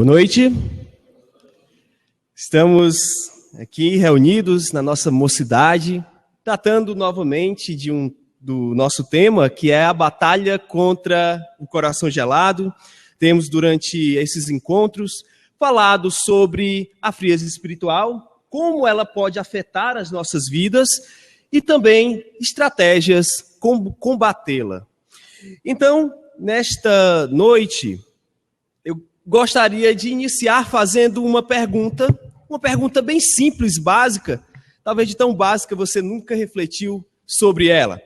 Boa noite. Estamos aqui reunidos na nossa mocidade, tratando novamente do nosso tema, que é a batalha contra o coração gelado. Temos, durante esses encontros, falado sobre a frieza espiritual, como ela pode afetar as nossas vidas e também estratégias como combatê-la. Então, nesta noite, eu gostaria de iniciar fazendo uma pergunta bem simples, básica, talvez de tão básica você nunca refletiu sobre ela,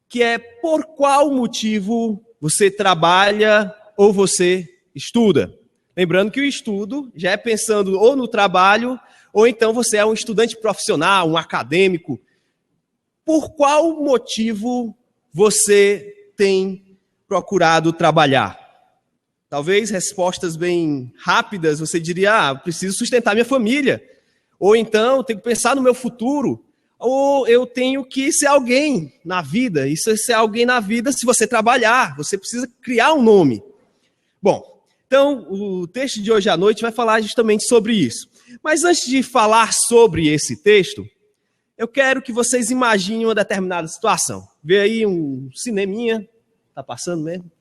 que é: por qual motivo você trabalha ou você estuda? Lembrando que o estudo já é pensando ou no trabalho, ou então você é um estudante profissional, um acadêmico. Por qual motivo você tem procurado trabalhar? Talvez respostas bem rápidas, você diria: preciso sustentar minha família. Ou então, tenho que pensar no meu futuro. Ou eu tenho que ser alguém na vida. Isso é ser alguém na vida se você trabalhar. Você precisa criar um nome. Bom, então o texto de hoje à noite vai falar justamente sobre isso. Mas antes de falar sobre esse texto, eu quero que vocês imaginem uma determinada situação. Vê aí um cineminha. Tá passando mesmo?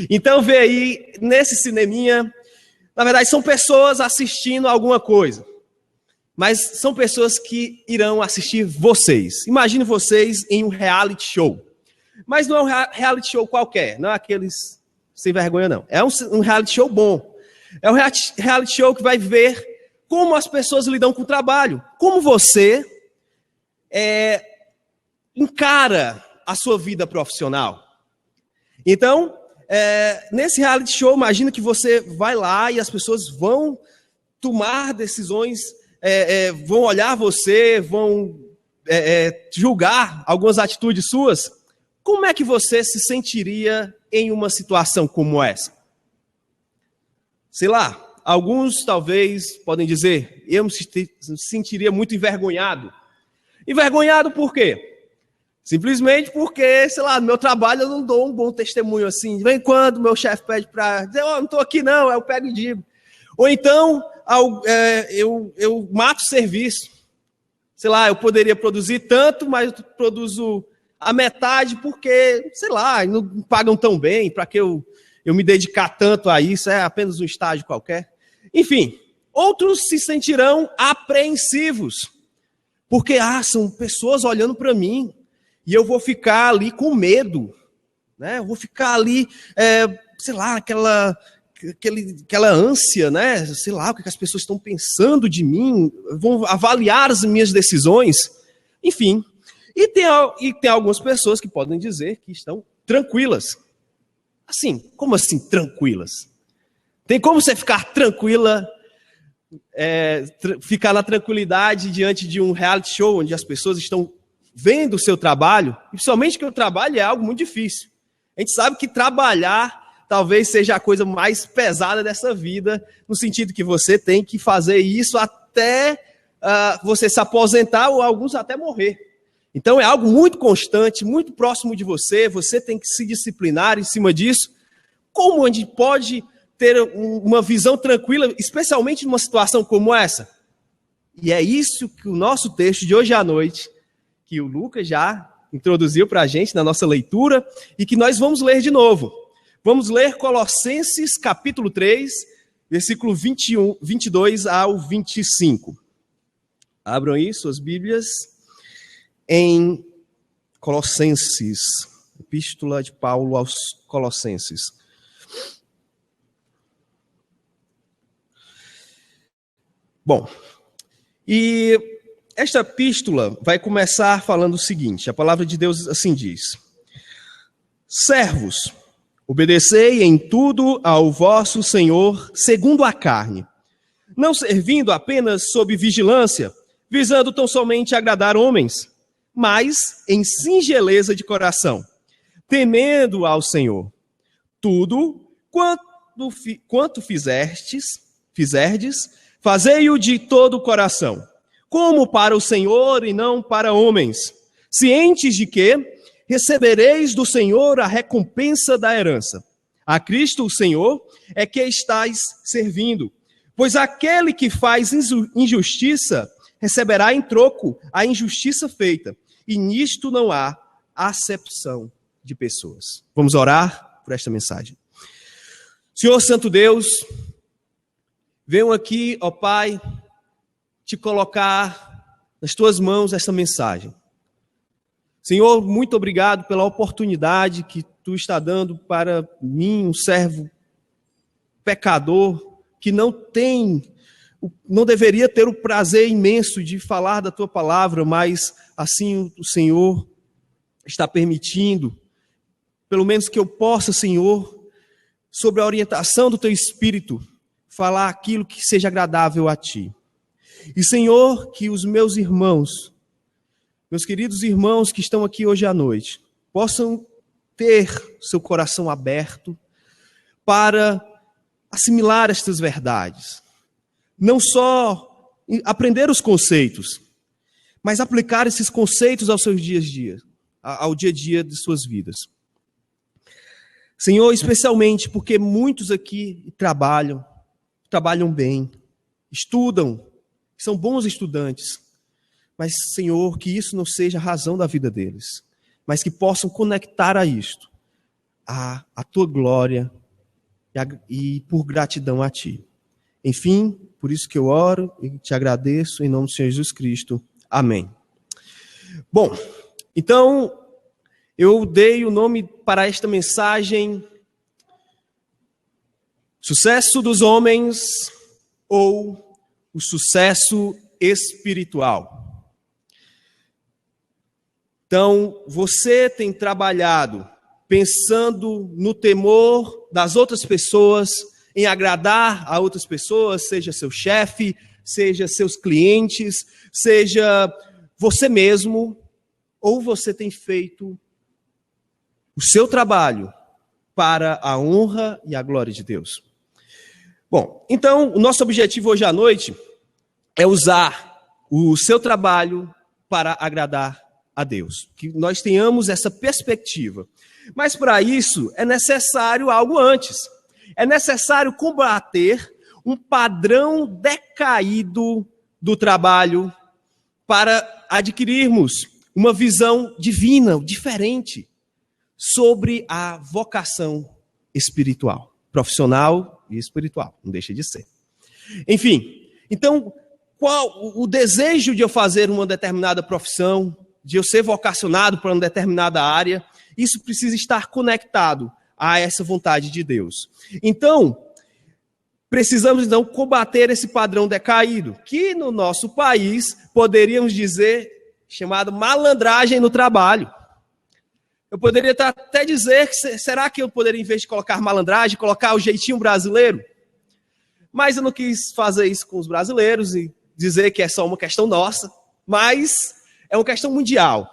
Então vê aí, nesse cineminha, na verdade são pessoas assistindo alguma coisa. Mas são pessoas que irão assistir vocês. Imagine vocês em um reality show. Mas não é um reality show qualquer, não é aqueles sem vergonha, não. É um reality show bom. É um reality show que vai ver como as pessoas lidam com o trabalho. Como você encara a sua vida profissional. Então, nesse reality show, imagina que você vai lá e as pessoas vão tomar decisões, vão olhar você, vão julgar algumas atitudes suas. Como é que você se sentiria em uma situação como essa? Sei lá, alguns talvez podem dizer: eu me sentiria muito envergonhado. Envergonhado por quê? Simplesmente porque, sei lá, no meu trabalho eu não dou um bom testemunho assim. De vez em quando meu chefe pede para dizer: não estou aqui não, eu pego e digo. Ou então eu mato o serviço. Sei lá, eu poderia produzir tanto, mas eu produzo a metade porque, sei lá, não pagam tão bem para que eu me dedicar tanto a isso, é apenas um estágio qualquer. Enfim, outros se sentirão apreensivos, porque são pessoas olhando para mim. E eu vou ficar ali com medo, né? Eu vou ficar ali, sei lá, aquela ânsia, né? Sei lá, o que as pessoas estão pensando de mim, vão avaliar as minhas decisões. Enfim, e tem algumas pessoas que podem dizer que estão tranquilas. Assim, como assim tranquilas? Tem como você ficar tranquila, ficar na tranquilidade diante de um reality show onde as pessoas estão vendo o seu trabalho, principalmente que o trabalho é algo muito difícil. A gente sabe que trabalhar talvez seja a coisa mais pesada dessa vida, no sentido que você tem que fazer isso até você se aposentar ou alguns até morrer. Então é algo muito constante, muito próximo de você, você tem que se disciplinar em cima disso. Como a gente pode ter uma visão tranquila, especialmente numa situação como essa? E é isso que o nosso texto de hoje à noite, que o Lucas já introduziu para a gente na nossa leitura, e que nós vamos ler de novo. Vamos ler Colossenses capítulo 3, versículo 22 ao 25. Abram aí suas Bíblias em Colossenses, Epístola de Paulo aos Colossenses. Bom, e esta epístola vai começar falando o seguinte: a palavra de Deus assim diz: servos, obedecei em tudo ao vosso Senhor segundo a carne, não servindo apenas sob vigilância, visando tão somente agradar homens, mas em singeleza de coração, temendo ao Senhor. Tudo quanto fizerdes, fazei-o de todo o coração, como para o Senhor e não para homens, cientes de que recebereis do Senhor a recompensa da herança. A Cristo, o Senhor, é que estais servindo. Pois aquele que faz injustiça receberá em troco a injustiça feita. E nisto não há acepção de pessoas. Vamos orar por esta mensagem. Senhor Santo Deus, venho aqui, ó Pai, te colocar nas tuas mãos esta mensagem. Senhor, muito obrigado pela oportunidade que tu está dando para mim, um servo pecador, que não deveria ter o prazer imenso de falar da tua palavra, mas assim o Senhor está permitindo, pelo menos que eu possa, Senhor, sob a orientação do teu Espírito, falar aquilo que seja agradável a ti. E, Senhor, que os meus irmãos, meus queridos irmãos que estão aqui hoje à noite, possam ter seu coração aberto para assimilar estas verdades. Não só aprender os conceitos, mas aplicar esses conceitos aos seus dias, ao dia a dia de suas vidas. Senhor, especialmente porque muitos aqui trabalham bem, estudam, são bons estudantes, mas, Senhor, que isso não seja a razão da vida deles, mas que possam conectar a isto, a tua glória e por gratidão a ti. Enfim, por isso que eu oro e te agradeço em nome do Senhor Jesus Cristo. Amém. Bom, então, eu dei o nome para esta mensagem: Sucesso dos Homens ou o Sucesso Espiritual. Então, você tem trabalhado pensando no temor das outras pessoas, em agradar a outras pessoas, seja seu chefe, seja seus clientes, seja você mesmo, ou você tem feito o seu trabalho para a honra e a glória de Deus? Bom, então, o nosso objetivo hoje à noite é usar o seu trabalho para agradar a Deus, que nós tenhamos essa perspectiva. Mas para isso é necessário algo antes. É necessário combater um padrão decaído do trabalho para adquirirmos uma visão divina, diferente, sobre a vocação espiritual, profissional e espiritual, não deixa de ser. Enfim, então, qual o desejo de eu fazer uma determinada profissão, de eu ser vocacionado para uma determinada área, isso precisa estar conectado a essa vontade de Deus. Então, precisamos então combater esse padrão decaído, que no nosso país poderíamos dizer chamado malandragem no trabalho. Eu poderia até dizer, será que eu poderia, em vez de colocar malandragem, colocar o jeitinho brasileiro? Mas eu não quis fazer isso com os brasileiros e dizer que é só uma questão nossa, mas é uma questão mundial.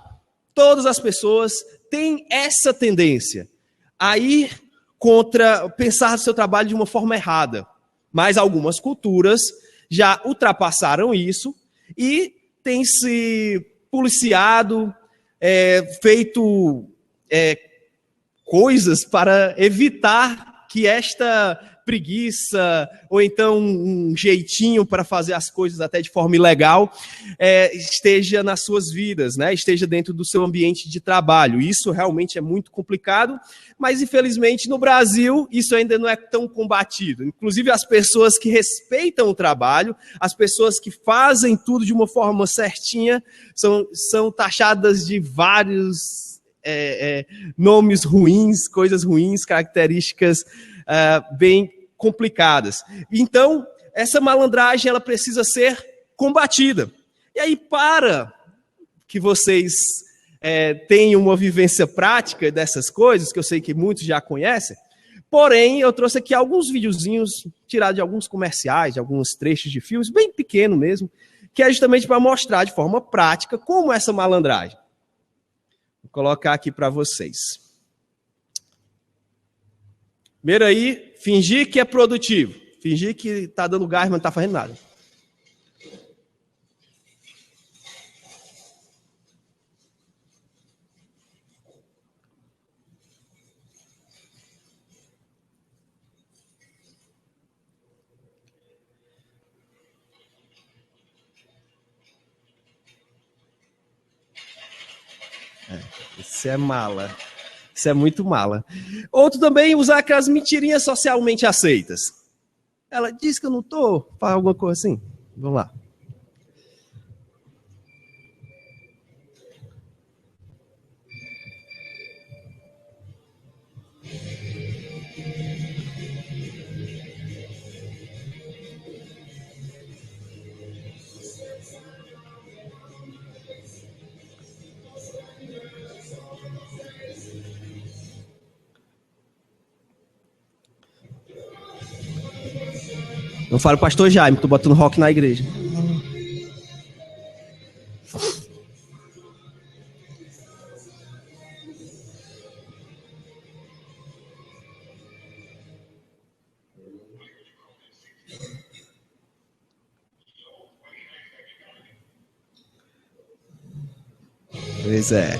Todas as pessoas têm essa tendência a ir contra, pensar no seu trabalho de uma forma errada. Mas algumas culturas já ultrapassaram isso e têm se policiado, feito coisas para evitar que esta preguiça, ou então um jeitinho para fazer as coisas até de forma ilegal, esteja nas suas vidas, né? Esteja dentro do seu ambiente de trabalho. Isso realmente é muito complicado, mas infelizmente no Brasil isso ainda não é tão combatido. Inclusive as pessoas que respeitam o trabalho, as pessoas que fazem tudo de uma forma certinha, são taxadas de vários nomes ruins, coisas ruins, características bem complicadas. Então, essa malandragem ela precisa ser combatida. E aí, para que vocês tenham uma vivência prática dessas coisas, que eu sei que muitos já conhecem, porém, eu trouxe aqui alguns videozinhos tirados de alguns comerciais, de alguns trechos de filmes, bem pequeno mesmo, que é justamente para mostrar de forma prática como essa malandragem. Vou colocar aqui para vocês. Primeiro aí, fingir que é produtivo. Fingir que está dando gás, mas não está fazendo nada. Isso é mala. Isso é muito mala. Outro também, usar aquelas mentirinhas socialmente aceitas. Ela diz que eu não estou, fala alguma coisa assim. Vamos lá. Não falo pastor Jaime, tô botando rock na igreja. Pois é.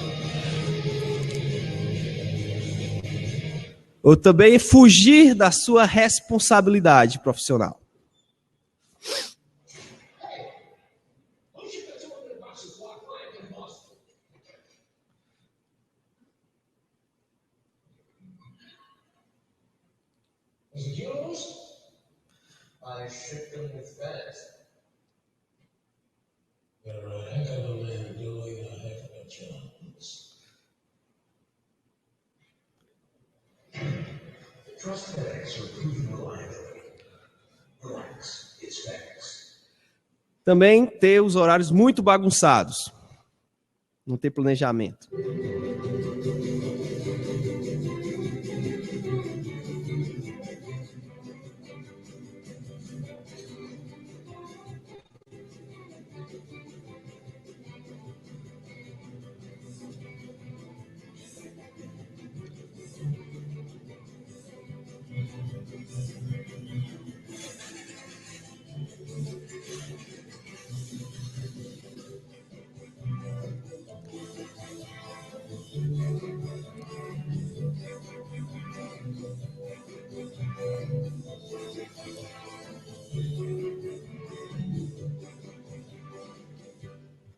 Ou também fugir da sua responsabilidade profissional. I ship them with FedEx. They're a heck of a man doing a heck of a job. Trust FedEx for proven reliability. Relax, it's FedEx. Também ter os horários muito bagunçados. Não ter planejamento.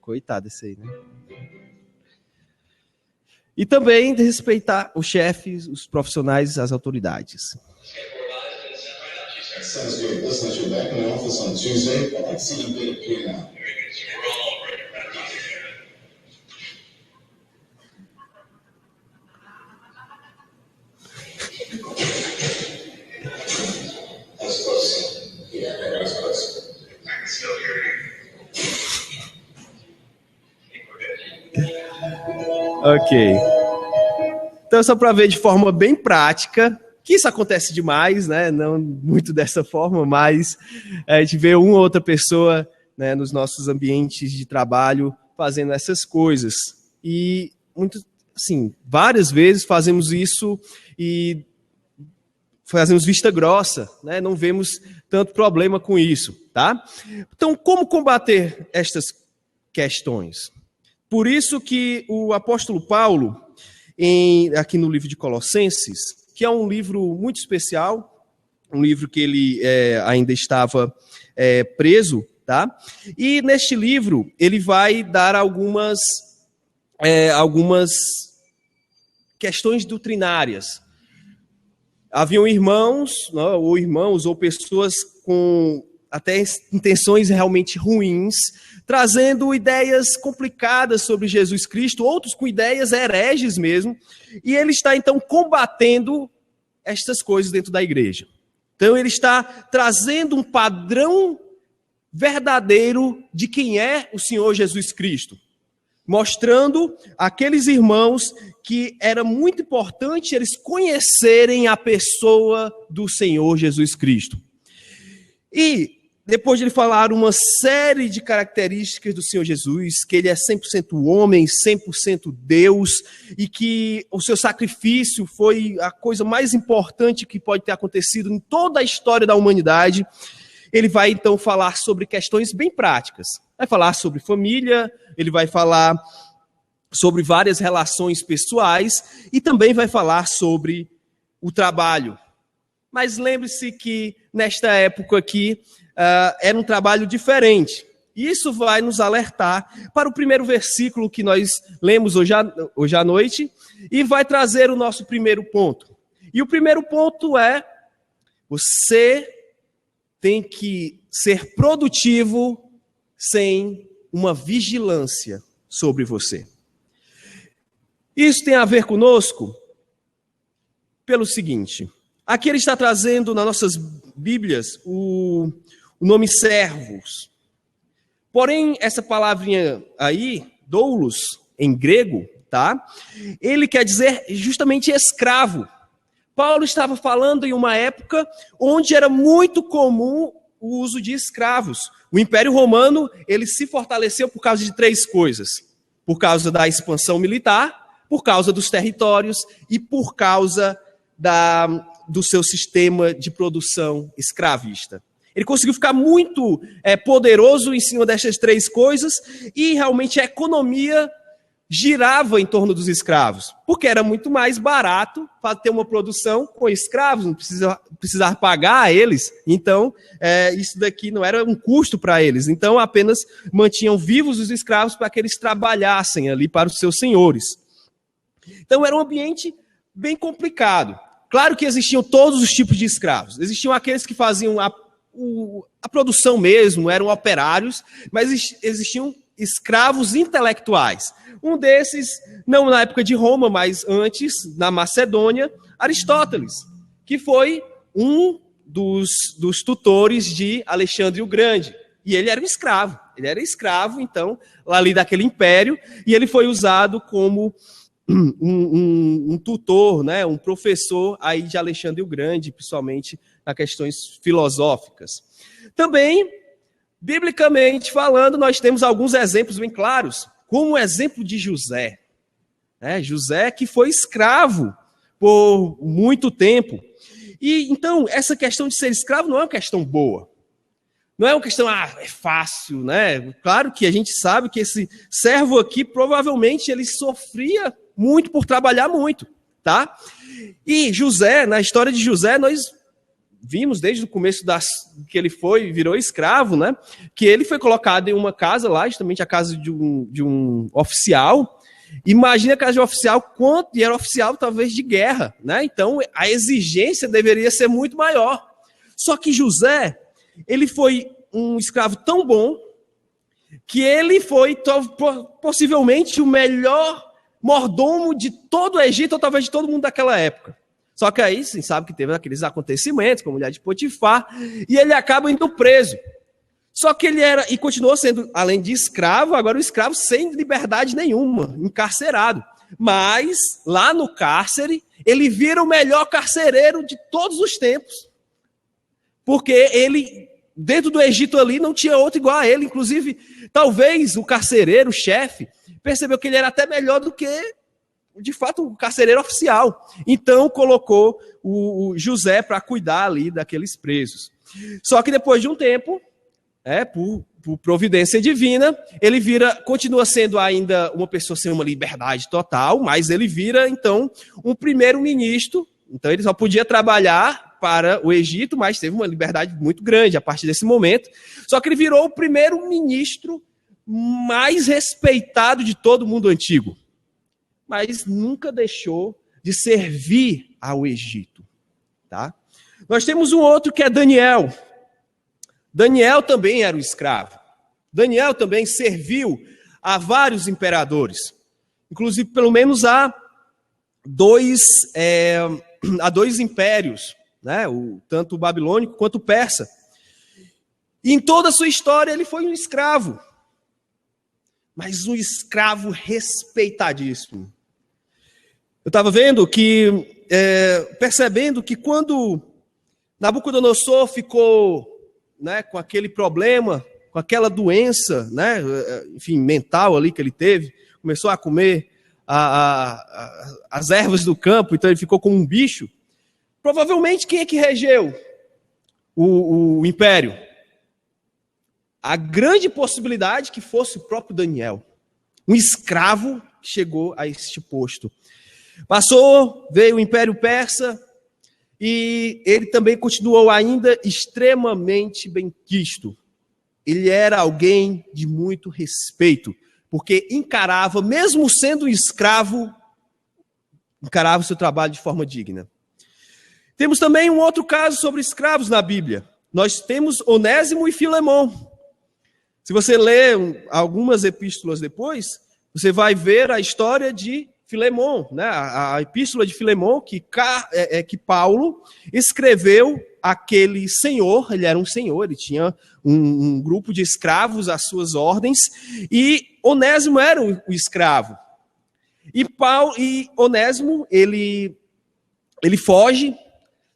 Coitado esse aí, né? E também respeitar os chefes, os profissionais, as autoridades. Sounds good. Listen, you're back in the office on Tuesday. I'd like to see you get up here now. That's close. Yeah, that was close. I can still hear you. Ok. Então, só para ver de forma bem prática, que isso acontece demais, né? Não muito dessa forma, mas a gente vê uma ou outra pessoa, né, nos nossos ambientes de trabalho fazendo essas coisas. E, muito, assim, várias vezes fazemos isso e fazemos vista grossa, né? Não vemos tanto problema com isso, tá? Então, como combater estas questões? Por isso que o apóstolo Paulo, aqui no livro de Colossenses, que é um livro muito especial, um livro que ele ainda estava preso, tá? E neste livro ele vai dar algumas questões doutrinárias. Haviam irmãos, ou irmãos, ou pessoas com até intenções realmente ruins, trazendo ideias complicadas sobre Jesus Cristo, outros com ideias hereges mesmo, e ele está então combatendo estas coisas dentro da igreja. Então ele está trazendo um padrão verdadeiro de quem é o Senhor Jesus Cristo, mostrando àqueles irmãos que era muito importante eles conhecerem a pessoa do Senhor Jesus Cristo. E depois de ele falar uma série de características do Senhor Jesus, que ele é 100% homem, 100% Deus, e que o seu sacrifício foi a coisa mais importante que pode ter acontecido em toda a história da humanidade, ele vai então falar sobre questões bem práticas. Vai falar sobre família, ele vai falar sobre várias relações pessoais e também vai falar sobre o trabalho. Mas lembre-se que nesta época aqui era um trabalho diferente. Isso vai nos alertar para o primeiro versículo que nós lemos hoje à noite e vai trazer o nosso primeiro ponto. E o primeiro ponto é: você tem que ser produtivo sem uma vigilância sobre você. Isso tem a ver conosco pelo seguinte: aqui ele está trazendo nas nossas Bíblias o nome servos. Porém, essa palavrinha aí, doulos, em grego, tá? Ele quer dizer justamente escravo. Paulo estava falando em uma época onde era muito comum o uso de escravos. O Império Romano, ele se fortaleceu por causa de três coisas: por causa da expansão militar, por causa dos territórios e por causa do seu sistema de produção escravista. Ele conseguiu ficar muito poderoso em cima dessas três coisas e realmente a economia girava em torno dos escravos, porque era muito mais barato ter uma produção com escravos, não precisar pagar a eles. Então, isso daqui não era um custo para eles. Então, apenas mantinham vivos os escravos para que eles trabalhassem ali para os seus senhores. Então, era um ambiente bem complicado. Claro que existiam todos os tipos de escravos. Existiam aqueles que faziam a produção mesmo, eram operários, mas existiam escravos intelectuais. Um desses, não na época de Roma, mas antes, na Macedônia, Aristóteles, que foi um dos tutores de Alexandre o Grande. E ele era um escravo. Ele era escravo, então, ali daquele império, e ele foi usado como um tutor, né, um professor aí de Alexandre o Grande, principalmente nas questões filosóficas. Também, biblicamente falando, nós temos alguns exemplos bem claros, como o exemplo de José. José que foi escravo por muito tempo. E então, essa questão de ser escravo não é uma questão boa. Não é uma questão, é fácil, né? Claro que a gente sabe que esse servo aqui, provavelmente, ele sofria muito por trabalhar muito, tá? E José, na história de José, nós vimos desde o começo que ele virou escravo, né? Que ele foi colocado em uma casa lá, justamente a casa de um oficial. Imagina a casa de um oficial, e era oficial talvez de guerra, né? Então a exigência deveria ser muito maior. Só que José, ele foi um escravo tão bom que ele foi possivelmente o melhor mordomo de todo o Egito, ou talvez de todo mundo daquela época. Só que aí, você sabe que teve aqueles acontecimentos com a mulher de Potifar, e ele acaba indo preso. Só que ele e continuou sendo, além de escravo, agora um escravo sem liberdade nenhuma, encarcerado. Mas, lá no cárcere, ele vira o melhor carcereiro de todos os tempos. Porque ele, dentro do Egito ali, não tinha outro igual a ele. Inclusive, talvez o carcereiro, o chefe, percebeu que ele era até melhor do que, de fato, o carcereiro oficial. Então, colocou o José para cuidar ali daqueles presos. Só que depois de um tempo, por providência divina, ele continua sendo ainda uma pessoa sem uma liberdade total, mas ele vira, então, um primeiro-ministro. Então, ele só podia trabalhar para o Egito, mas teve uma liberdade muito grande a partir desse momento. Só que ele virou o primeiro-ministro mais respeitado de todo o mundo antigo. Mas nunca deixou de servir ao Egito. Tá? Nós temos um outro que é Daniel. Daniel também era um escravo. Daniel também serviu a vários imperadores. Inclusive, pelo menos a dois impérios, né? Tanto o babilônico quanto o persa. E em toda a sua história ele foi um escravo. Mas um escravo respeitadíssimo. Eu estava vendo percebendo que quando Nabucodonosor ficou, né, com aquele problema, com aquela doença, né, enfim, mental ali que ele teve, começou a comer as ervas do campo, então ele ficou como um bicho. Provavelmente quem é que regeu o império? A grande possibilidade que fosse o próprio Daniel, um escravo que chegou a este posto. Veio o Império Persa e ele também continuou ainda extremamente benquisto. ele era alguém de muito respeito, porque encarava, mesmo sendo escravo, encarava o seu trabalho de forma digna. Temos também um outro caso sobre escravos na Bíblia. Nós temos Onésimo e Filemão. Se você ler algumas epístolas depois, você vai ver a história de Filemão, né? A epístola de Filemão que Paulo escreveu àquele senhor. Ele era um senhor, ele tinha um grupo de escravos às suas ordens, e Onésimo era o escravo. E Onésimo, ele foge,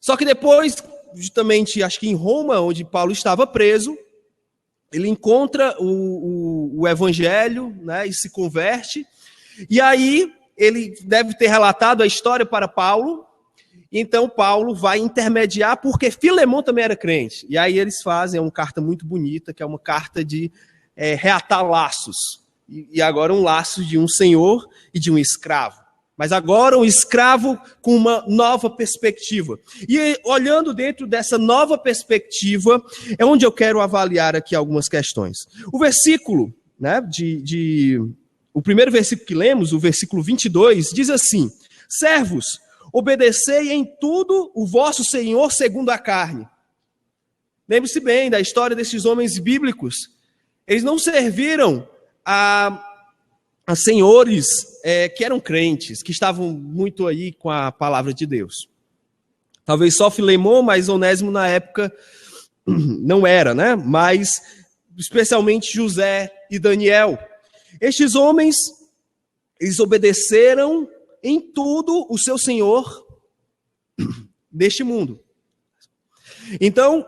só que depois, justamente, acho que em Roma, onde Paulo estava preso, ele encontra o evangelho, né, e se converte, e aí ele deve ter relatado a história para Paulo, então Paulo vai intermediar, porque Filemão também era crente, e aí eles fazem uma carta muito bonita, que é uma carta de reatar laços, e agora um laço de um senhor e de um escravo. Mas agora um escravo com uma nova perspectiva. E olhando dentro dessa nova perspectiva, é onde eu quero avaliar aqui algumas questões. O versículo, né, o primeiro versículo que lemos, o versículo 22, diz assim: servos, obedecei em tudo o vosso Senhor segundo a carne. Lembre-se bem da história desses homens bíblicos. Eles não serviram a senhores que eram crentes, que estavam muito aí com a palavra de Deus. Talvez só Filemão, mas Onésimo na época não era, né? Mas especialmente José e Daniel. Estes homens, eles obedeceram em tudo o seu Senhor deste mundo. Então,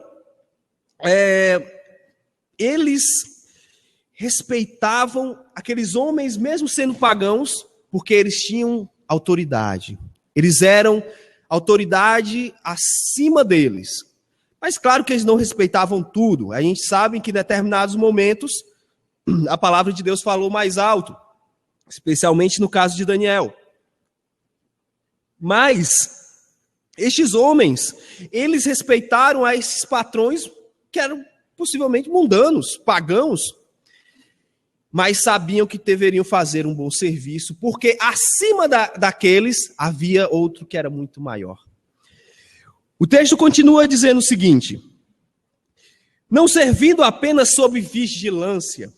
eles respeitavam aqueles homens, mesmo sendo pagãos, porque eles tinham autoridade. Eles eram autoridade acima deles. Mas claro que eles não respeitavam tudo. A gente sabe que em determinados momentos a palavra de Deus falou mais alto, especialmente no caso de Daniel. Mas estes homens, eles respeitaram a esses patrões que eram possivelmente mundanos, pagãos, mas sabiam que deveriam fazer um bom serviço, porque acima daqueles havia outro que era muito maior. O texto continua dizendo o seguinte: não servindo apenas sob vigilância,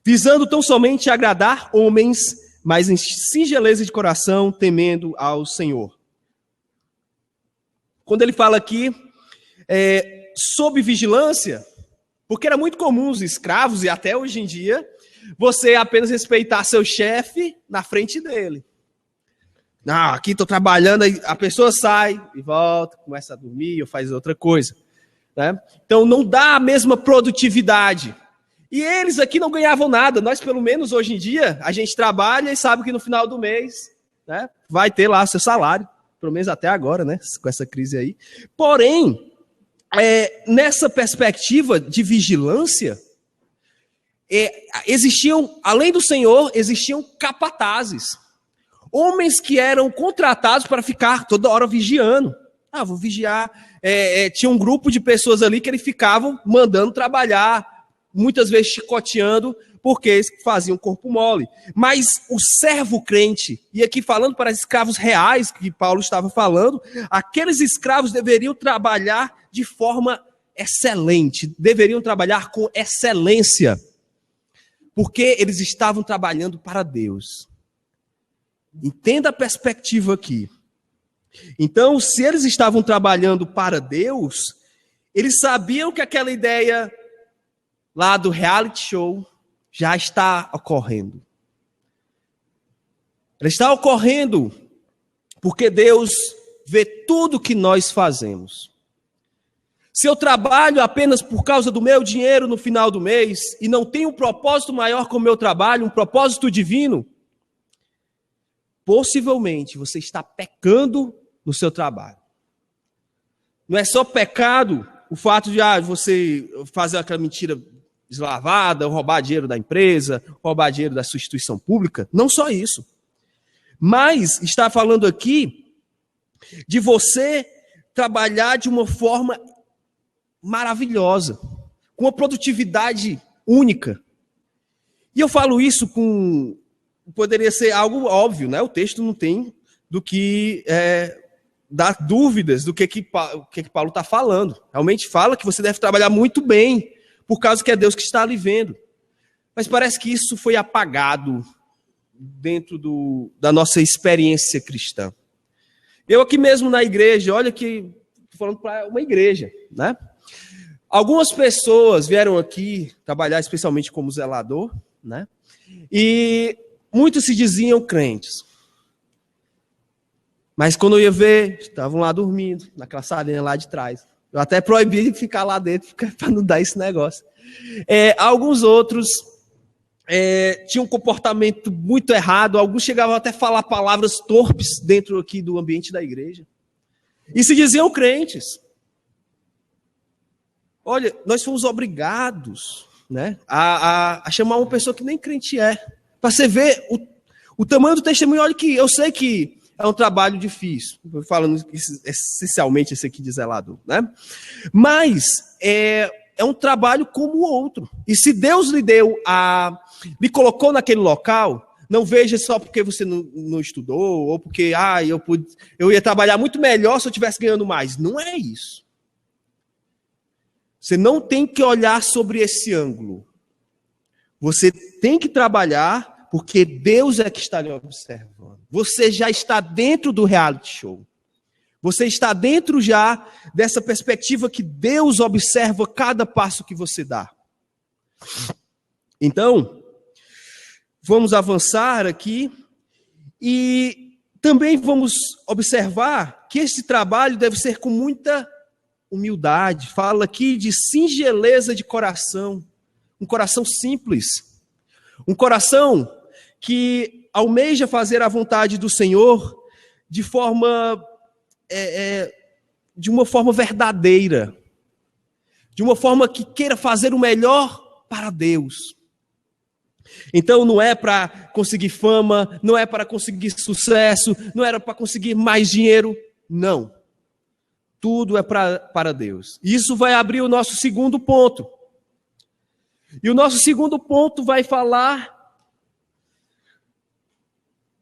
visando tão somente agradar homens, mas em singeleza de coração, temendo ao Senhor. Quando ele fala aqui, sob vigilância, porque era muito comum os escravos, e até hoje em dia, você apenas respeitar seu chefe na frente dele. Não, aqui estou trabalhando, a pessoa sai e volta, começa a dormir ou faz outra coisa. Né? Então não dá a mesma produtividade. E eles aqui não ganhavam nada. Nós, pelo menos hoje em dia, a gente trabalha e sabe que no final do mês, né, vai ter lá o seu salário. Pelo menos até agora, né, com essa crise aí. Porém, nessa perspectiva de vigilância, existiam, além do Senhor, existiam capatazes. Homens que eram contratados para ficar toda hora vigiando. Vou vigiar. Tinha um grupo de pessoas ali que eles ficavam mandando trabalhar, muitas vezes chicoteando, porque eles faziam corpo mole. Mas o servo crente, e aqui falando para escravos reais, que Paulo estava falando, aqueles escravos deveriam trabalhar de forma excelente, deveriam trabalhar com excelência, porque eles estavam trabalhando para Deus. Entenda a perspectiva aqui. Então, se eles estavam trabalhando para Deus, eles sabiam que aquela ideia lá do reality show já está ocorrendo. Ela está ocorrendo porque Deus vê tudo que nós fazemos. Se eu trabalho apenas por causa do meu dinheiro no final do mês e não tenho um propósito maior com o meu trabalho, um propósito divino, possivelmente você está pecando no seu trabalho. Não é só pecado o fato de você fazer aquela mentira deslavada, roubar dinheiro da empresa, roubar dinheiro da sua instituição pública. Não só isso. Mas está falando aqui de você trabalhar de uma forma maravilhosa, com uma produtividade única. E eu falo isso poderia ser algo óbvio, né? O texto não tem do que dar dúvidas do que Paulo está falando. Realmente fala que você deve trabalhar muito bem, por causa que é Deus que está ali vendo. Mas parece que isso foi apagado dentro da nossa experiência cristã. Eu aqui mesmo na igreja, olha que estou falando para uma igreja, né? Algumas pessoas vieram aqui trabalhar especialmente como zelador, né? E muitos se diziam crentes. Mas quando eu ia ver, estavam lá dormindo, naquela salinha lá de trás. Eu até proibi de ficar lá dentro, para não dar esse negócio. Alguns outros tinham um comportamento muito errado, alguns chegavam até a falar palavras torpes dentro aqui do ambiente da igreja. E se diziam crentes. Olha, nós fomos obrigados, né, a chamar uma pessoa que nem crente é. Para você ver o tamanho do testemunho. Olha que eu sei que é um trabalho difícil. Falando essencialmente esse aqui de zelador, né? Mas é um trabalho como o outro. E se Deus lhe colocou naquele local, não veja só porque você não estudou, ou porque eu ia trabalhar muito melhor se eu estivesse ganhando mais. Não é isso. Você não tem que olhar sobre esse ângulo. Você tem que trabalhar porque Deus é que está lhe observando. Você já está dentro do reality show. Você está dentro já dessa perspectiva que Deus observa cada passo que você dá. Então, vamos avançar aqui e também vamos observar que esse trabalho deve ser com muita humildade. Fala aqui de singeleza de coração, um coração simples, um coração que almeja fazer a vontade do Senhor de uma forma verdadeira, de uma forma que queira fazer o melhor para Deus. Então não é para conseguir fama, não é para conseguir sucesso, não era para conseguir mais dinheiro, não. Tudo é para Deus. Isso vai abrir o nosso segundo ponto. E o nosso segundo ponto vai falar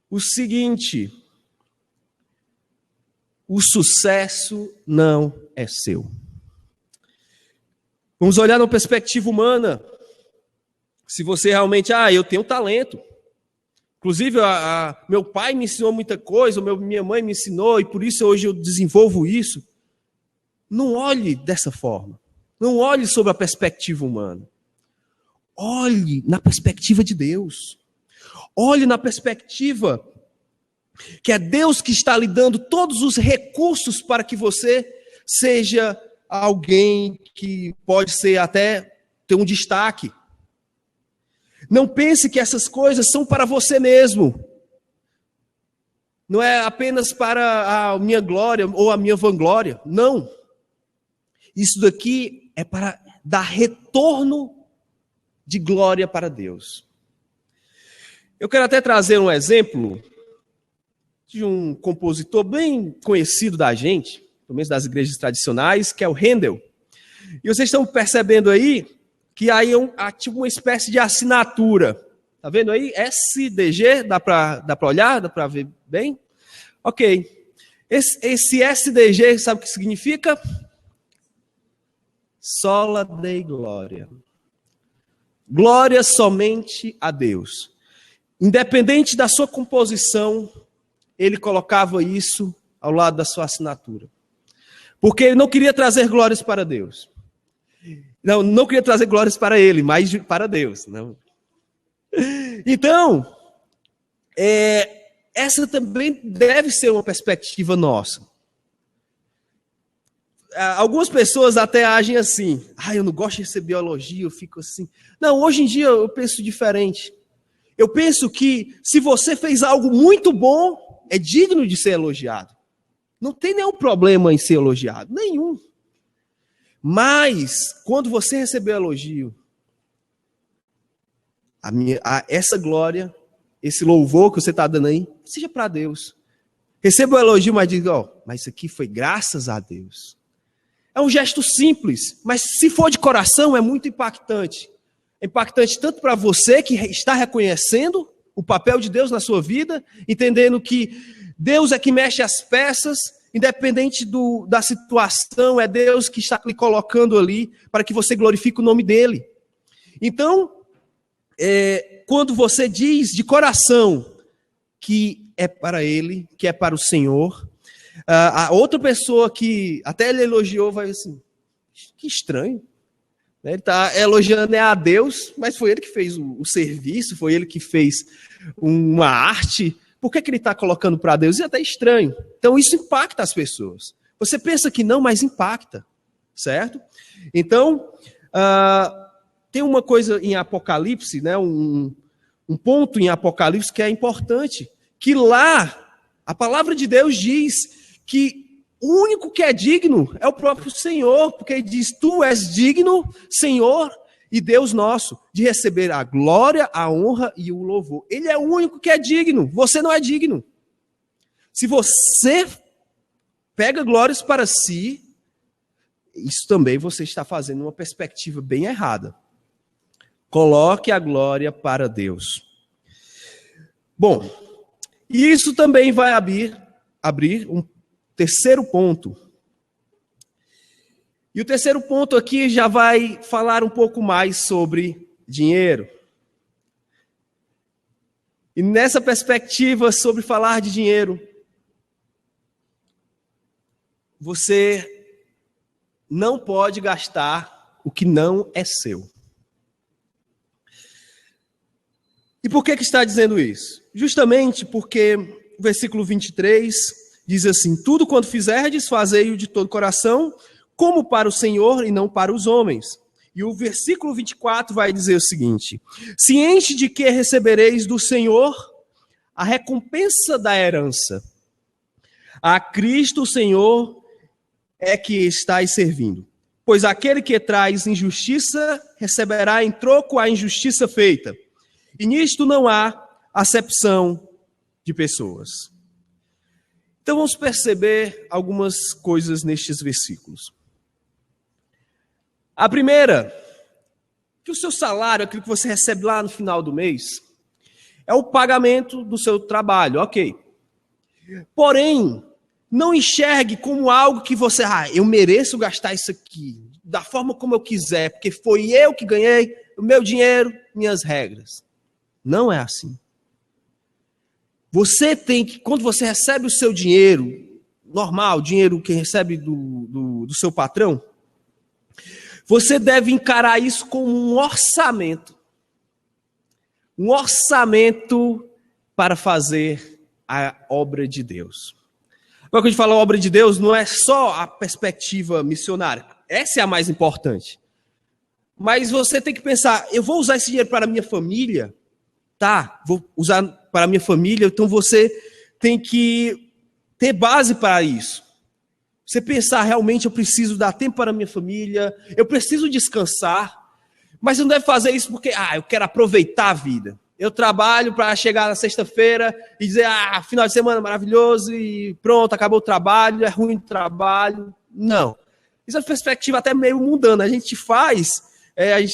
o seguinte: o sucesso não é seu. Vamos olhar na perspectiva humana. Se você realmente, eu tenho talento. Inclusive, meu pai me ensinou muita coisa, minha mãe me ensinou, e por isso hoje eu desenvolvo isso. Não olhe dessa forma. Não olhe sobre a perspectiva humana. Olhe na perspectiva de Deus. Olhe na perspectiva que é Deus que está lhe dando todos os recursos para que você seja alguém que pode ser até ter um destaque. Não pense que essas coisas são para você mesmo. Não é apenas para a minha glória ou a minha vanglória. Não. Isso daqui é para dar retorno de glória para Deus. Eu quero até trazer um exemplo de um compositor bem conhecido da gente, pelo menos das igrejas tradicionais, que é o Handel. E vocês estão percebendo aí que aí há tipo uma espécie de assinatura. Tá vendo aí? SDG, dá para olhar? Dá para ver bem? Ok. Esse SDG, sabe o que significa? Sola Dei Glória. Glória somente a Deus. Independente da sua composição, ele colocava isso ao lado da sua assinatura. Porque ele não queria trazer glórias para Deus. Não queria trazer glórias para ele, mas para Deus. Não. Então, essa também deve ser uma perspectiva nossa. Algumas pessoas até agem assim. Eu não gosto de receber elogio, eu fico assim. Não, hoje em dia eu penso diferente. Eu penso que se você fez algo muito bom, é digno de ser elogiado. Não tem nenhum problema em ser elogiado, nenhum. Mas, quando você receber elogio, essa glória, esse louvor que você está dando aí, seja para Deus. Receba o elogio, mas diga, mas isso aqui foi graças a Deus. É um gesto simples, mas se for de coração é muito impactante. É impactante tanto para você que está reconhecendo o papel de Deus na sua vida, entendendo que Deus é que mexe as peças, independente da situação, é Deus que está lhe colocando ali para que você glorifique o nome dele. Então, quando você diz de coração que é para ele, que é para o Senhor, a outra pessoa que até ele elogiou vai assim, que estranho. Ele está elogiando a Deus, mas foi ele que fez o serviço, foi ele que fez uma arte. Por que ele está colocando para Deus? É até estranho. Então isso impacta as pessoas. Você pensa que não, mas impacta, certo? Então, tem uma coisa em Apocalipse, né, um ponto em Apocalipse que é importante, que lá a palavra de Deus diz que o único que é digno é o próprio Senhor, porque ele diz, tu és digno, Senhor e Deus nosso, de receber a glória, a honra e o louvor. Ele é o único que é digno, você não é digno. Se você pega glórias para si, isso também você está fazendo uma perspectiva bem errada. Coloque a glória para Deus. Bom, isso também vai abrir um terceiro ponto. E o terceiro ponto aqui já vai falar um pouco mais sobre dinheiro. E nessa perspectiva sobre falar de dinheiro, você não pode gastar o que não é seu. E por que está dizendo isso? Justamente porque o versículo 23 diz assim, tudo quanto fizerdes, fazei-o de todo coração, como para o Senhor e não para os homens. E o versículo 24 vai dizer o seguinte, ciente de que recebereis do Senhor a recompensa da herança. A Cristo o Senhor é que estáis servindo. Pois aquele que traz injustiça receberá em troco a injustiça feita. E nisto não há acepção de pessoas. Então vamos perceber algumas coisas nestes versículos. A primeira, que o seu salário, aquilo que você recebe lá no final do mês, é o pagamento do seu trabalho, ok. Porém, não enxergue como algo que você, eu mereço gastar isso aqui, da forma como eu quiser, porque foi eu que ganhei o meu dinheiro, minhas regras. Não é assim. Você tem que, quando você recebe o seu dinheiro, normal, dinheiro que recebe do seu patrão, você deve encarar isso como um orçamento. Um orçamento para fazer a obra de Deus. Quando a gente fala obra de Deus, não é só a perspectiva missionária. Essa é a mais importante. Mas você tem que pensar, eu vou usar esse dinheiro para a minha família? Tá, vou usar para a minha família, então você tem que ter base para isso. Você pensar, realmente eu preciso dar tempo para a minha família, eu preciso descansar, mas você não deve fazer isso porque, eu quero aproveitar a vida. Eu trabalho para chegar na sexta-feira e dizer, final de semana maravilhoso e pronto, acabou o trabalho, é ruim o trabalho. Não. Isso é uma perspectiva até meio mundana. A gente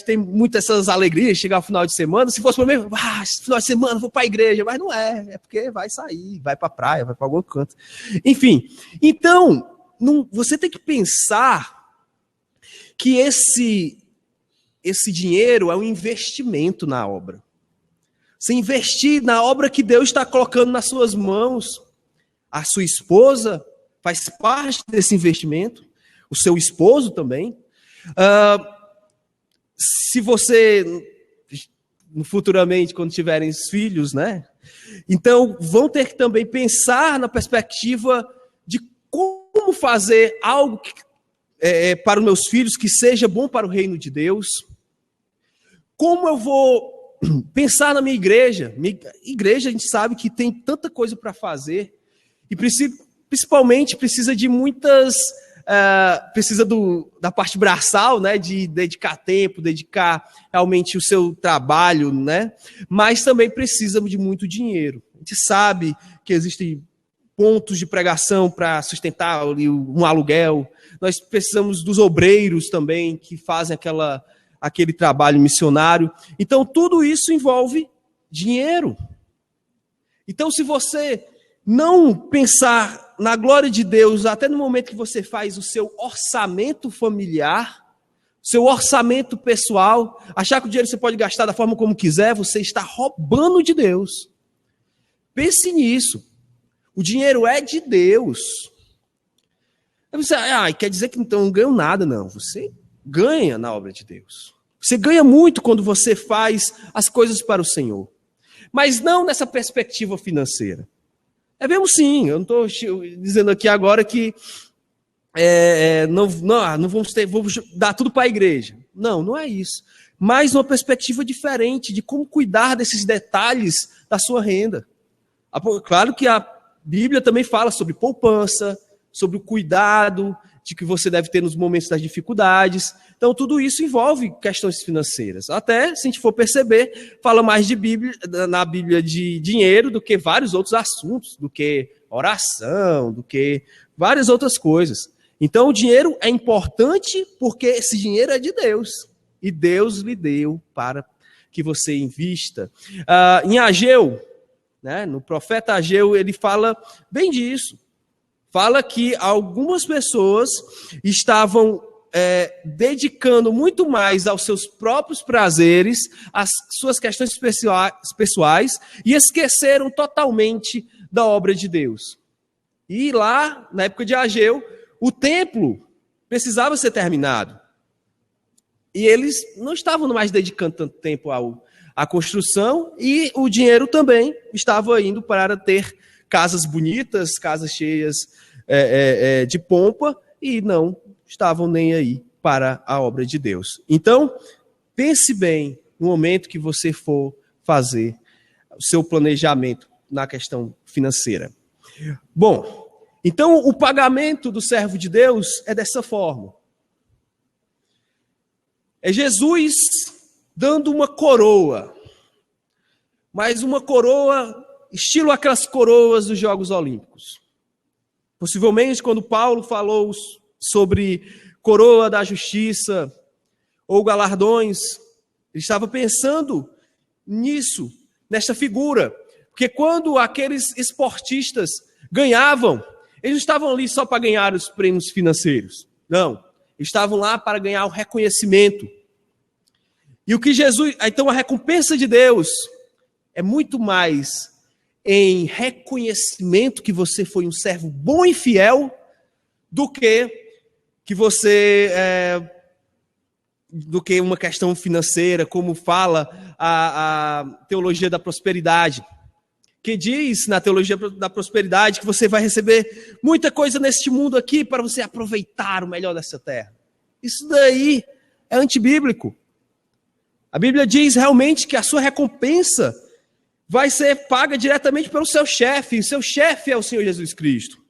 tem muitas essas alegrias, chegar ao final de semana. Se fosse para mim, final de semana vou para a igreja, mas não é. É porque vai sair, vai para a praia, vai para algum canto. Enfim, então, você tem que pensar que esse dinheiro é um investimento na obra. Você investir na obra que Deus está colocando nas suas mãos. A sua esposa faz parte desse investimento. O seu esposo também. Se você, futuramente, quando tiverem filhos, né? Então, vão ter que também pensar na perspectiva de como fazer algo para os meus filhos que seja bom para o reino de Deus. Como eu vou pensar na minha igreja? Minha igreja, a gente sabe que tem tanta coisa para fazer. E principalmente precisa de muitas... precisa da parte braçal, né, de dedicar tempo, dedicar realmente o seu trabalho, né, mas também precisa de muito dinheiro. A gente sabe que existem pontos de pregação para sustentar um aluguel. Nós precisamos dos obreiros também, que fazem aquele trabalho missionário. Então, tudo isso envolve dinheiro. Então, se você não pensar na glória de Deus, até no momento que você faz o seu orçamento familiar, seu orçamento pessoal, achar que o dinheiro você pode gastar da forma como quiser, você está roubando de Deus. Pense nisso. O dinheiro é de Deus. Você, quer dizer que então não ganho nada? Não, você ganha na obra de Deus. Você ganha muito quando você faz as coisas para o Senhor. Mas não nessa perspectiva financeira. É mesmo sim, eu não estou dizendo aqui agora que não vamos dar tudo para a igreja. Não, não é isso. Mas uma perspectiva diferente de como cuidar desses detalhes da sua renda. Claro que a Bíblia também fala sobre poupança, sobre o cuidado de que você deve ter nos momentos das dificuldades. Então, tudo isso envolve questões financeiras. Até, se a gente for perceber, fala mais na Bíblia de dinheiro do que vários outros assuntos, do que oração, do que várias outras coisas. Então, o dinheiro é importante porque esse dinheiro é de Deus. E Deus lhe deu para que você invista. Em Ageu, né, no profeta Ageu, ele fala bem disso. Fala que algumas pessoas estavam dedicando muito mais aos seus próprios prazeres, às suas questões pessoais, e esqueceram totalmente da obra de Deus. E lá, na época de Ageu, o templo precisava ser terminado. E eles não estavam mais dedicando tanto tempo à construção, e o dinheiro também estava indo para ter casas bonitas, casas cheias de pompa, e não estavam nem aí para a obra de Deus. Então, pense bem no momento que você for fazer o seu planejamento na questão financeira. Bom, então o pagamento do servo de Deus é dessa forma. É Jesus dando uma coroa, mas uma coroa estilo aquelas coroas dos Jogos Olímpicos. Possivelmente, quando Paulo falou sobre coroa da justiça ou galardões, ele estava pensando nisso, nessa figura. Porque quando aqueles esportistas ganhavam, eles não estavam ali só para ganhar os prêmios financeiros. Não, eles estavam lá para ganhar o reconhecimento. E o que Jesus... Então, a recompensa de Deus é muito mais em reconhecimento que você foi um servo bom e fiel, do que você do que uma questão financeira, como fala a teologia da prosperidade, que diz na teologia da prosperidade que você vai receber muita coisa neste mundo aqui para você aproveitar o melhor dessa terra. Isso daí é antibíblico. A Bíblia diz realmente que a sua recompensa vai ser paga diretamente pelo seu chefe, e seu chefe é o Senhor Jesus Cristo.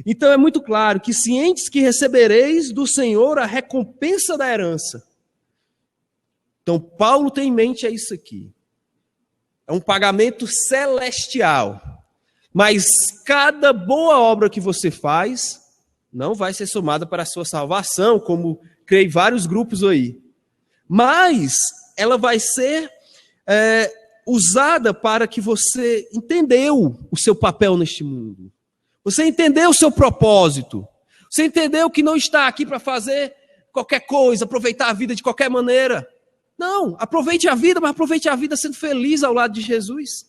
Então é muito claro que cientes que recebereis do Senhor a recompensa da herança. Então Paulo tem em mente isso aqui. É um pagamento celestial. Mas cada boa obra que você faz não vai ser somada para a sua salvação, como creio vários grupos aí. Mas ela vai ser usada para que você entendeu o seu papel neste mundo. Você entendeu o seu propósito. Você entendeu que não está aqui para fazer qualquer coisa, aproveitar a vida de qualquer maneira. Não, aproveite a vida, mas aproveite a vida sendo feliz ao lado de Jesus.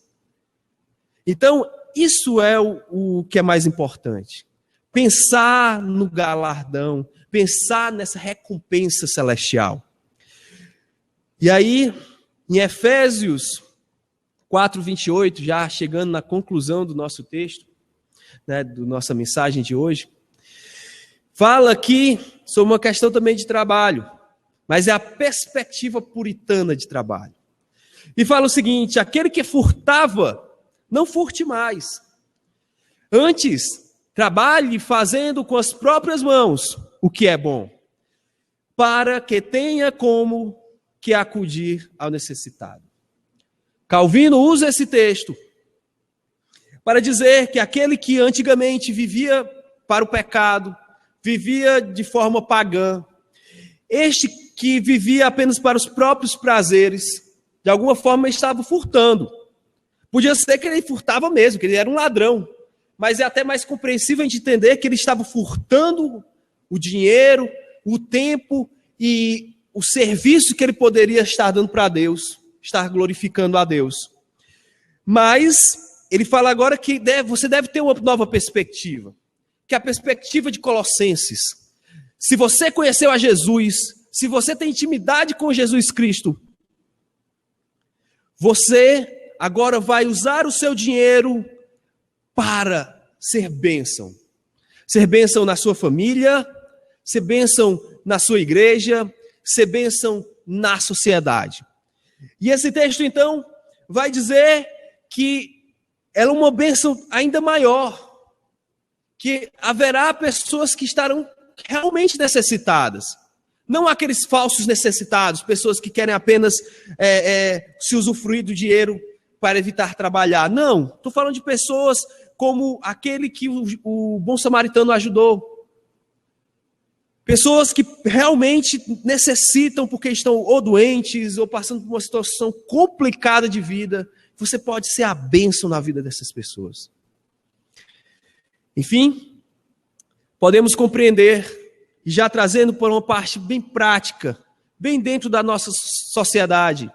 Então, isso é o que é mais importante. Pensar no galardão, pensar nessa recompensa celestial. E aí, em Efésios 4:28, já chegando na conclusão do nosso texto, né, da nossa mensagem de hoje, fala aqui sobre uma questão também de trabalho, mas é a perspectiva puritana de trabalho. E fala o seguinte: aquele que furtava, não furte mais. Antes, trabalhe fazendo com as próprias mãos o que é bom, para que tenha como que acudir ao necessitado. Calvino usa esse texto para dizer que aquele que antigamente vivia para o pecado, vivia de forma pagã, este que vivia apenas para os próprios prazeres, de alguma forma estava furtando. Podia ser que ele furtava mesmo, que ele era um ladrão, mas é até mais compreensível a gente entender que ele estava furtando o dinheiro, o tempo e o serviço que ele poderia estar dando para Deus, estar glorificando a Deus. Mas ele fala agora que você deve ter uma nova perspectiva, que é a perspectiva de Colossenses. Se você conheceu a Jesus, se você tem intimidade com Jesus Cristo, você agora vai usar o seu dinheiro para ser bênção. Ser bênção na sua família, ser bênção na sua igreja, ser bênção na sociedade. E esse texto, então, vai dizer que ela é uma bênção ainda maior, que haverá pessoas que estarão realmente necessitadas. Não aqueles falsos necessitados, pessoas que querem apenas se usufruir do dinheiro para evitar trabalhar. Não, estou falando de pessoas como aquele que o bom samaritano ajudou. Pessoas que realmente necessitam porque estão ou doentes ou passando por uma situação complicada de vida. Você pode ser a bênção na vida dessas pessoas. Enfim, podemos compreender, e já trazendo por uma parte bem prática, bem dentro da nossa sociedade,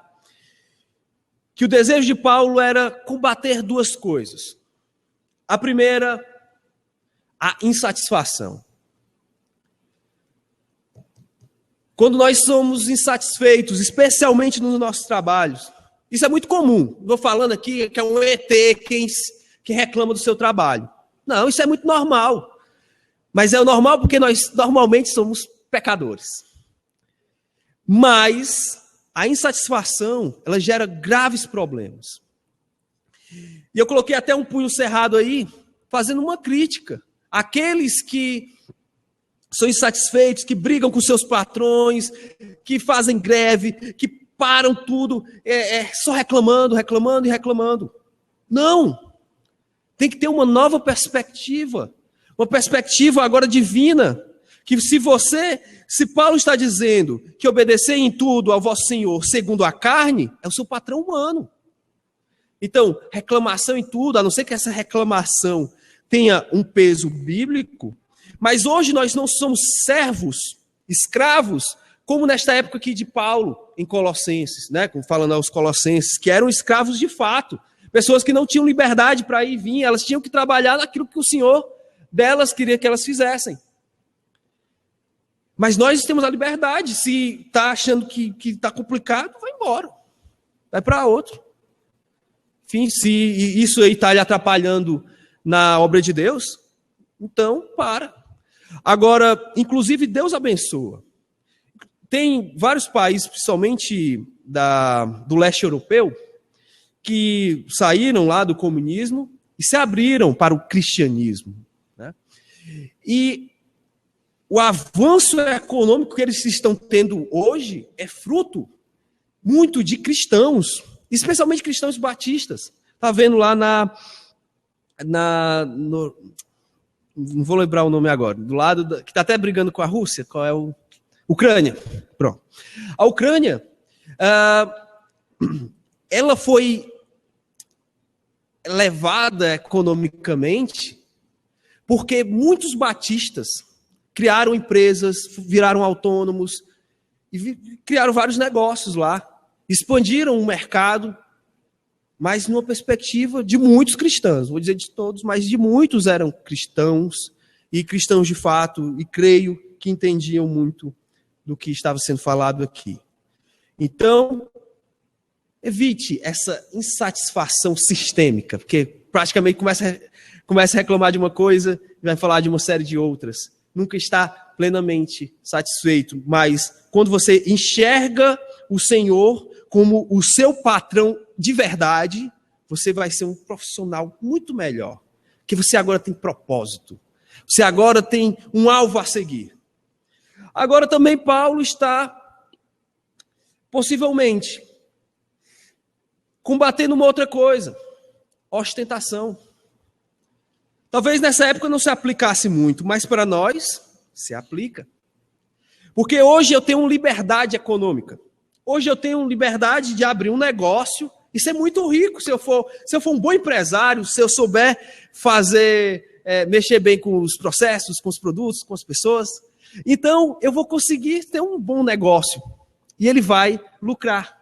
que o desejo de Paulo era combater duas coisas. A primeira, a insatisfação. Quando nós somos insatisfeitos, especialmente nos nossos trabalhos, isso é muito comum. Estou falando aqui que é um ET que reclama do seu trabalho. Não, isso é muito normal. Mas é normal porque nós normalmente somos pecadores. Mas a insatisfação, ela gera graves problemas. E eu coloquei até um punho cerrado aí, fazendo uma crítica. Aqueles que são insatisfeitos, que brigam com seus patrões, que fazem greve, que param tudo, só reclamando. Não! Tem que ter uma nova perspectiva. Uma perspectiva agora divina. Que se Paulo está dizendo que obedecer em tudo ao vosso Senhor segundo a carne, é o seu patrão humano. Então, reclamação em tudo, a não ser que essa reclamação tenha um peso bíblico, mas hoje nós não somos servos, escravos, como nesta época aqui de Paulo, em Colossenses, né? Falando aos Colossenses, que eram escravos de fato, pessoas que não tinham liberdade para ir e vir, elas tinham que trabalhar naquilo que o Senhor delas queria que elas fizessem. Mas nós temos a liberdade, se está achando que está complicado, vai embora, vai para outro. Enfim, se isso aí está lhe atrapalhando na obra de Deus, então para. Agora, inclusive, Deus abençoa. Tem vários países, principalmente do leste europeu, que saíram lá do comunismo e se abriram para o cristianismo. Né? E o avanço econômico que eles estão tendo hoje é fruto muito de cristãos, especialmente cristãos batistas. Está vendo lá não vou lembrar o nome agora, do lado que está até brigando com a Rússia, qual é o... Ucrânia. Pronto. A Ucrânia, ela foi levada economicamente porque muitos batistas criaram empresas, viraram autônomos e criaram vários negócios lá, expandiram o mercado, mas numa perspectiva de muitos cristãos, vou dizer de todos, mas de muitos eram cristãos, e cristãos de fato, e creio que entendiam muito do que estava sendo falado aqui. Então, evite essa insatisfação sistêmica, porque praticamente começa a reclamar de uma coisa e vai falar de uma série de outras. Nunca está plenamente satisfeito, mas quando você enxerga o Senhor como o seu patrão de verdade, você vai ser um profissional muito melhor, porque você agora tem propósito, você agora tem um alvo a seguir. Agora também Paulo está, possivelmente, combatendo uma outra coisa, ostentação. Talvez nessa época não se aplicasse muito, mas para nós se aplica. Porque hoje eu tenho liberdade econômica. Hoje eu tenho liberdade de abrir um negócio e ser muito rico se eu for um bom empresário, se eu souber mexer bem com os processos, com os produtos, com as pessoas. Então, eu vou conseguir ter um bom negócio e ele vai lucrar.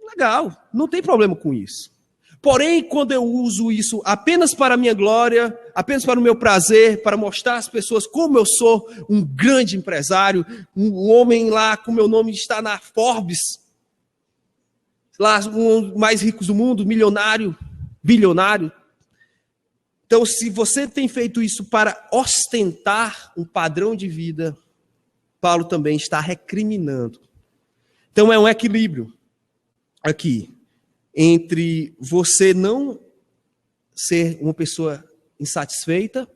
Legal, não tem problema com isso. Porém, quando eu uso isso apenas para a minha glória, apenas para o meu prazer, para mostrar às pessoas como eu sou um grande empresário, um homem lá com meu nome está na Forbes, lá um dos mais ricos do mundo, milionário, bilionário. Então, se você tem feito isso para ostentar um padrão de vida, Paulo também está recriminando. Então, é um equilíbrio aqui entre você não ser uma pessoa insatisfeita,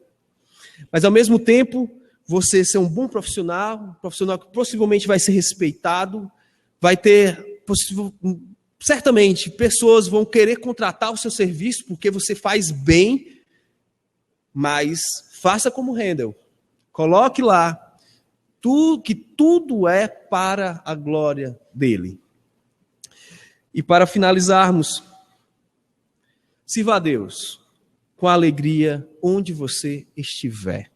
mas ao mesmo tempo você ser um bom profissional, um profissional que possivelmente vai ser respeitado, vai ter, certamente, pessoas vão querer contratar o seu serviço porque você faz bem, mas faça como Rendel, coloque lá que tudo é para a glória dele. E para finalizarmos, sirva a Deus com alegria onde você estiver.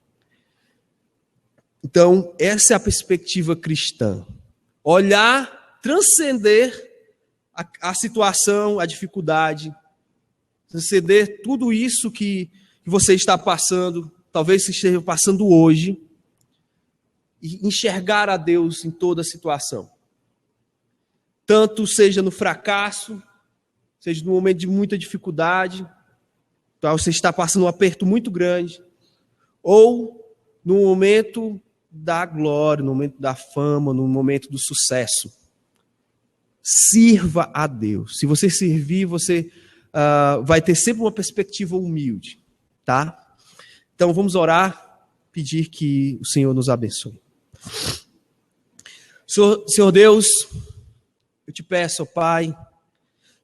Então, essa é a perspectiva cristã. Olhar, transcender a situação, a dificuldade, transcender tudo isso que você está passando, talvez você esteja passando hoje, e enxergar a Deus em toda a situação. Tanto seja no fracasso, seja no momento de muita dificuldade, então você está passando um aperto muito grande, ou no momento da glória, no momento da fama, no momento do sucesso. Sirva a Deus. Se você servir, você vai ter sempre uma perspectiva humilde, tá? Então vamos orar, pedir que o Senhor nos abençoe. Senhor Deus, eu te peço, ó Pai,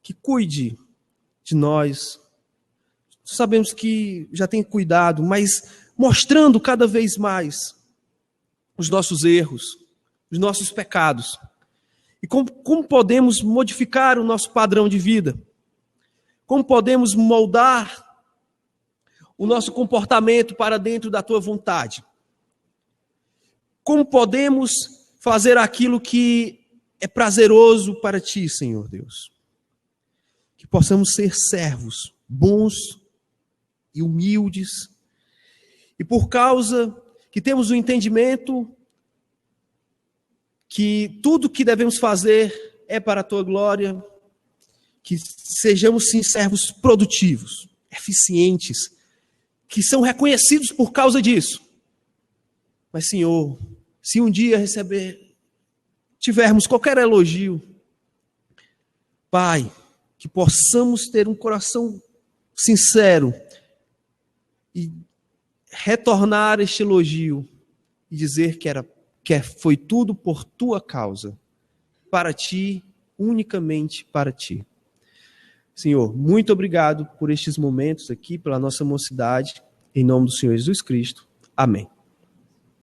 que cuide de nós. Sabemos que já tem cuidado, mas mostrando cada vez mais os nossos erros, os nossos pecados. E como podemos modificar o nosso padrão de vida? Como podemos moldar o nosso comportamento para dentro da Tua vontade? Como podemos fazer aquilo que é prazeroso para Ti, Senhor Deus? Que possamos ser servos bons e humildes. E por causa que temos o entendimento que tudo que devemos fazer é para a Tua glória, que sejamos sim servos produtivos, eficientes, que são reconhecidos por causa disso. Mas, Senhor, se um dia tivermos qualquer elogio, Pai, que possamos ter um coração sincero e retornar este elogio e dizer que foi tudo por Tua causa, para Ti, unicamente para Ti. Senhor, muito obrigado por estes momentos aqui, pela nossa mocidade, em nome do Senhor Jesus Cristo. Amém.